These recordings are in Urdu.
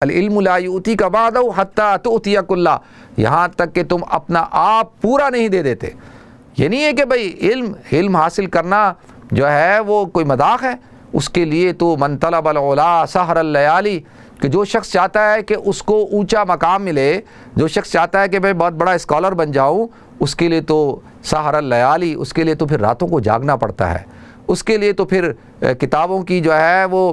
العلم لا یؤتیک بعدہ حتی تؤتیک اللہ، یہاں تک کہ تم اپنا آپ پورا نہیں دے دیتے۔ یہ نہیں ہے کہ بھئی علم حاصل کرنا جو ہے وہ کوئی مذاق ہے، اس کے لیے تو من طلب العلا سحر اللیالی، کہ جو شخص چاہتا ہے کہ اس کو اونچا مقام ملے، جو شخص چاہتا ہے کہ میں بہت بڑا اسکالر بن جاؤں، اس کے لیے تو سحر اللیالی، اس کے لیے تو پھر راتوں کو جاگنا پڑتا ہے، اس کے لیے تو پھر کتابوں کی جو ہے وہ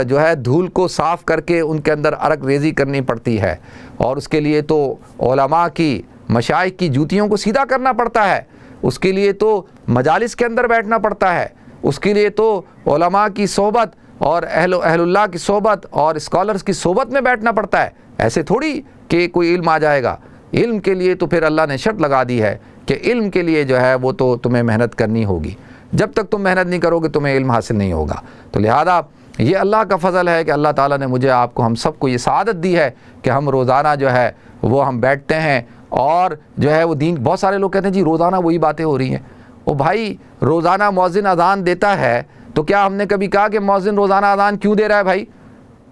جو ہے دھول کو صاف کر کے ان کے اندر عرق ریزی کرنی پڑتی ہے، اور اس کے لیے تو علماء کی مشائخ کی جوتیوں کو سیدھا کرنا پڑتا ہے، اس کے لیے تو مجالس کے اندر بیٹھنا پڑتا ہے، اس کے لیے تو علماء کی صحبت اور اہل اللہ کی صحبت اور اسکالرز کی صحبت میں بیٹھنا پڑتا ہے۔ ایسے تھوڑی کہ کوئی علم آ جائے گا، علم کے لیے تو پھر اللہ نے شرط لگا دی ہے کہ علم کے لیے جو ہے وہ تو تمہیں محنت کرنی ہوگی، جب تک تم محنت نہیں کرو گے تمہیں علم حاصل نہیں ہوگا۔ تو لہذا یہ اللہ کا فضل ہے کہ اللہ تعالیٰ نے مجھے آپ کو ہم سب کو یہ سعادت دی ہے کہ ہم روزانہ جو ہے وہ ہم بیٹھتے ہیں اور جو ہے وہ دین، بہت سارے لوگ کہتے ہیں جی روزانہ وہی باتیں ہو رہی ہیں۔ او بھائی، روزانہ مؤذن اذان دیتا ہے تو کیا ہم نے کبھی کہا کہ مؤذن روزانہ اذان کیوں دے رہا ہے؟ بھائی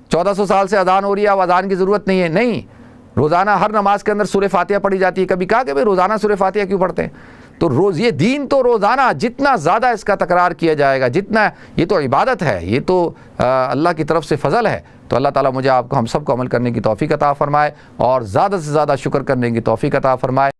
1400 سال سے اذان ہو رہی ہے، اب اذان کی ضرورت نہیں ہے؟ نہیں، روزانہ ہر نماز کے اندر سورہ فاتحہ پڑھی جاتی ہے، کبھی کہا کہ بھئی روزانہ سورہ فاتحہ کیوں پڑھتے ہیں؟ تو یہ دین تو روزانہ جتنا زیادہ اس کا تکرار کیا جائے گا، جتنا، یہ تو عبادت ہے، یہ تو اللہ کی طرف سے فضل ہے۔ تو اللہ تعالیٰ مجھے آپ کو ہم سب کو عمل کرنے کی توفیق عطا فرمائے اور زیادہ سے زیادہ شکر کرنے کی توفیق عطا فرمائے۔